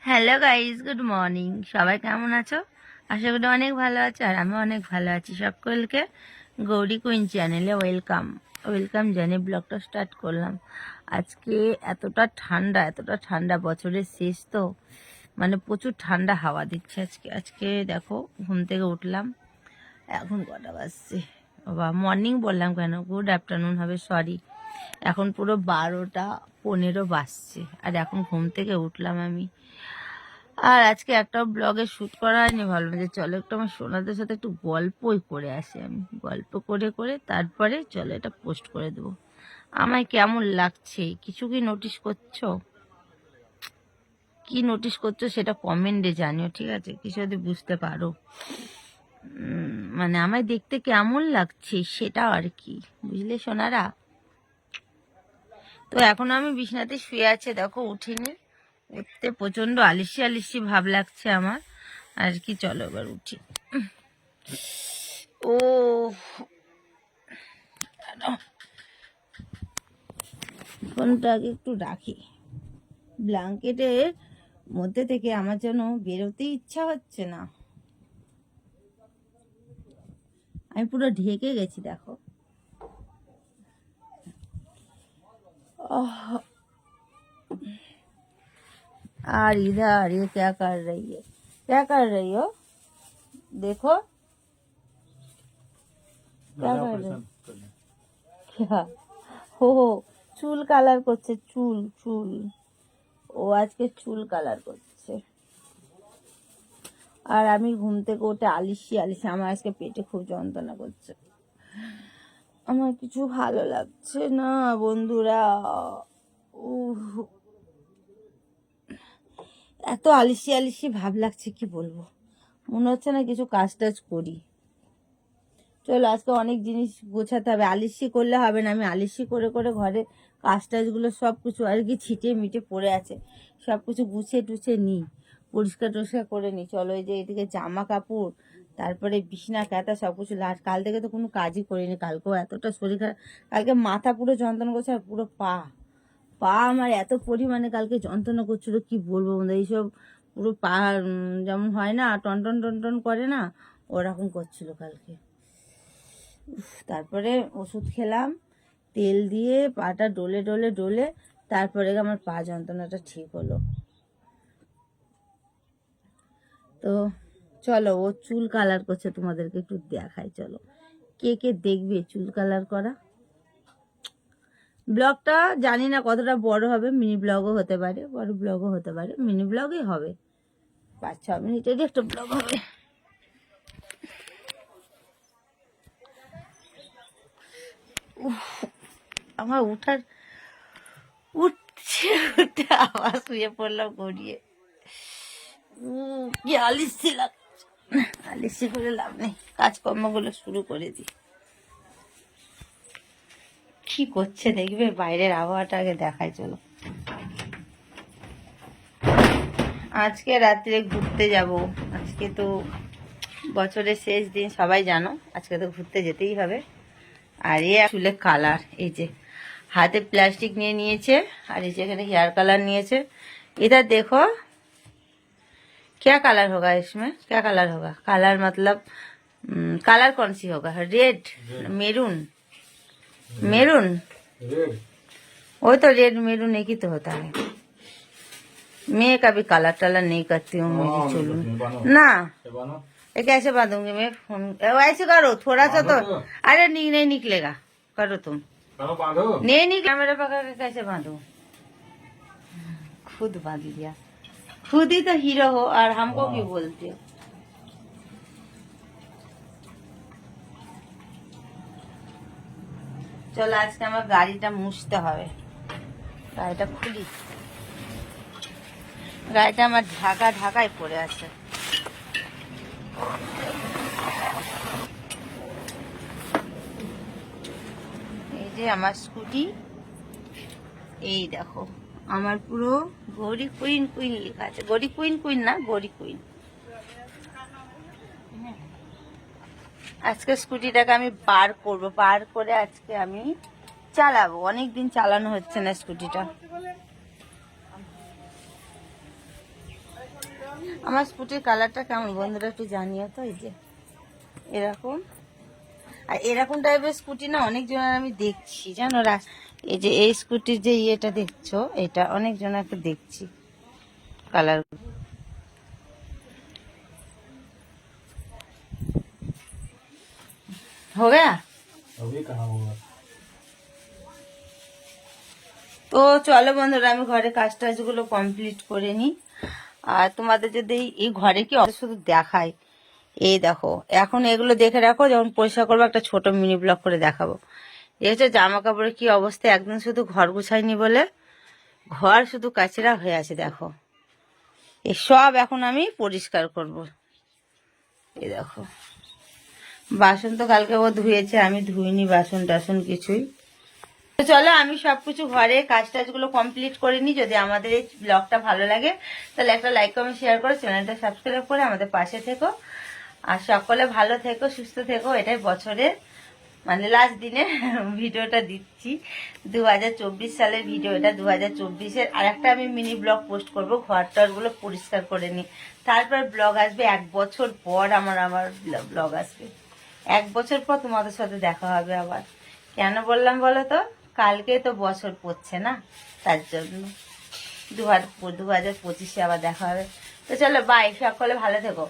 Hello guys, good morning. সবাই কেমন আছো? আশা করি অনেক ভালো আছো, আর আমি অনেক ভালো আছি। সকলকে গৌরী কুইন চ্যানেলে ওয়েলকাম জানিয়ে ব্লগটা স্টার্ট করলাম। আজকে এতটা ঠান্ডা, বছরের শেষ তো, মানে প্রচুর ঠান্ডা হাওয়া দিচ্ছে আজকে দেখো, ঘুম থেকে উঠলাম, এখন কটা বাজছে বাবা, মর্নিং বললাম কেন, গুড আফটারনুন হবে, সরি। এখন পুরো 12:15 বাজছে, আর এখন ঘুম থেকে উঠলাম আমি। আর আজকে একটা ব্লগে শ্যুট করা হয়নি, ভাবলাম যে চলো একটু আমার সোনাদের সাথে একটু গল্পই করে আসি। আমি গল্প করে করে তারপরে চলো এটা পোস্ট করে দেবো। আমায় কেমন লাগছে, কিছু কি নোটিস করছো? কি নোটিস করছো সেটা কমেন্টে জানিও, ঠিক আছে? কিছু যদি বুঝতে পারো, মানে আমায় দেখতে কেমন লাগছে সেটা আর কি, বুঝলে সোনারা? তো এখন আমি বিছানাতে শুয়ে আছে, দেখো উঠিনি। উঠতে প্রচন্ড আলিসি আলিসি ভাব লাগছে আমার আর কি। চলো এবার উঠি। ও ফোনটা আগে একটু রাখি। ব্ল্যাঙ্কেটের মধ্যে থেকে আমার যেন বেরোতে ইচ্ছা হচ্ছে না, আমি পুরো ঢেকে গেছি দেখো। আর इधर ये क्या कर रही है, क्या कर रही हो? देखो क्या कर रही क्या हो, চুল কালার করছে, চুল চুল ও আজকে চুল কালার করছে। আর আমি ঘুম থেকে উঠে আলিসি আলিসি, আমার আজকে পেটে খুব যন্ত্রণা করছে, আমার কিছু ভালো লাগছে না বন্ধুরা। এত আলিসি আলিসি ভাব লাগছে, কি বলবো, মনে হচ্ছে না কিছু কাজ টাজ করি। চলো আজকে অনেক জিনিস গোছাতে হবে, আলিসি করলে হবে না। আমি আলিসি করে করে ঘরে কাজ টাজগুলো সব কিছু আর কি ছিটে মিটে পড়ে আছে, সব কিছু গুছিয়ে টুছিয়ে নিই, পরিষ্কার টরিষ্কার করে নিই। চলো এই যে এদিকে জামা কাপড়, তারপরে বিছনা কাঁথা সব কিছু কাল থেকে তো কোনো কাজই করিনি। কালকেও এতটা শরীর খারাপ, কালকে মাথা পুরো যন্ত্রণা করছে, আর পুরো পা পা আমার এত পরিমাণে কালকে যন্ত্রণা করছিল, কি বলবো বন্ধু। এইসব পুরো পা যেমন হয় না, টনটন টনটন করে না, ওরকম করছিল কালকে। তারপরে ওষুধ খেলাম, তেল দিয়ে পাটা ডলে ডলে ডলে, তারপরে আমার পা যন্ত্রণাটা ঠিক হলো। তো চলো, ও চুল কালার করছে, তোমাদেরকে একটু দেখাই। চলো, কে কে দেখবে চুল কালার করা? ব্লগটা জানি না কতটা বড় হবে, মিনি ব্লগও হতে পারে, বড় ব্লগও হতে পারে, মিনি ব্লগই হবে, 5-6 মিনিটেরই একটা ব্লগ হবে। আমার উঠছে আবার শুয়ে পড়লাম গড়িয়ে। কি আলিসি লাগছে, আলিসি করে লাভ নেই, কাজকর্মগুলো শুরু করে দিই। কি করছে দেখবে, বাইরের আবহাওয়াটা আগে দেখায়। চলো, আজকে রাত্রে ঘুরতে যাব। আজকে তো বছরের শেষ দিন, সবাই জানো, আজকে তো ঘুরতে যেতেই হবে। আর এ চুলে কালার, এই যে হাতে প্লাস্টিক নিয়ে নিয়েছে, আর এই যে এখানে हेयर कलर নিয়েছে। इधर देखो क्या कलर होगा इसमें, क्या कलर होगा, कलर मतलब कलर कौन सी होगा, रेड, मेरून, मेरून, वो तो रेड मेरून एक ही तो होता है। मैं कभी कलर टलर नहीं करती हूँ मेरी चूल में ना। ये कैसे बांधूंगी मैं, फोन ऐसे करो थोड़ा सा तो, अरे नहीं निकलेगा, करो तुम, नहीं निकला, मेरे पकड़ के कैसे बांधू, खुद बांध दिया, खुद ही तो हीरो हो और हमको क्यों बोलते हो। চলো আজকে আমার গাড়িটা মুছতে হবে, গাড়িটা খুলি, গাড়িটা আমার ঢাকায় পড়ে আছে। এই যে আমার স্কুটি, এই দেখো আমার পুরো গৌরী কুইন লেখা আছে, গৌরী কুইন না, গৌরী কুইন। আজকে স্কুটিটাকে আমি বার করব, বার করে আজকে আমি চালাবো, অনেকদিন চালানো হচ্ছে না স্কুটিটা। আমার স্কুটির কালারটা কেমন বন্ধুরা একটু জানিও তো। এই যে এরকম, আর এরকম টাইপের স্কুটি না অনেক জনের আমি দেখছি জানো। এই যে এই স্কুটির যে ইয়েটা দেখছো, এটা অনেক জনকে দেখছি কালার। हो गया? अभी कहाँ होगा। তো চলো বন্ধুরা, আমি ঘরে কাজ টাজগুলো কমপ্লিট করে নিই। আর তোমাদের যদি এই ঘরে কি শুধু দেখাই, এই দেখো এখন এগুলো দেখে রাখো, যখন পরিষ্কার করবো একটা ছোট মিনি ব্লগ করে দেখাবো। এই হচ্ছে জামা কাপড়ের কি অবস্থা, একদিন শুধু ঘর গুছাইনি বলে ঘর শুধু কাচরা হয়ে আছে। দেখো এই সব এখন আমি পরিষ্কার করব। এই দেখো বাসন তো কালকে ও ধুয়েছে, আমি ধুইনি বাসন টাসন কিছুই। তো চলো আমি সবকিছু ঘরে কাজ টাজগুলো কমপ্লিট করে নিই। যদি আমাদের এই ব্লগটা ভালো লাগে তাহলে একটা লাইক কমেন্ট শেয়ার করে চ্যানেলটা সাবস্ক্রাইব করে আমাদের পাশে থেকো। আর সকলে ভালো থেকো, সুস্থ থেকো। এটাই বছরের মানে লাস্ট দিনে ভিডিওটা দিচ্ছি, 2024 সালের ভিডিও এটা। 2024-এর আর একটা আমি মিনি ব্লগ পোস্ট করব, ঘর টরগুলো পরিষ্কার করে নিই। তারপর ব্লগ আসবে 1 বছর পর, আমার ব্লগ আসবে 1 বছর পর তোমাদের সাথে দেখা হবে আবার। কেন বললাম বলো তো, কালকে তো বছর পড়ছে না, তার জন্য 2025-এ আবার দেখা হবে। তো চলো বাই, সকলে ভালো থেকো।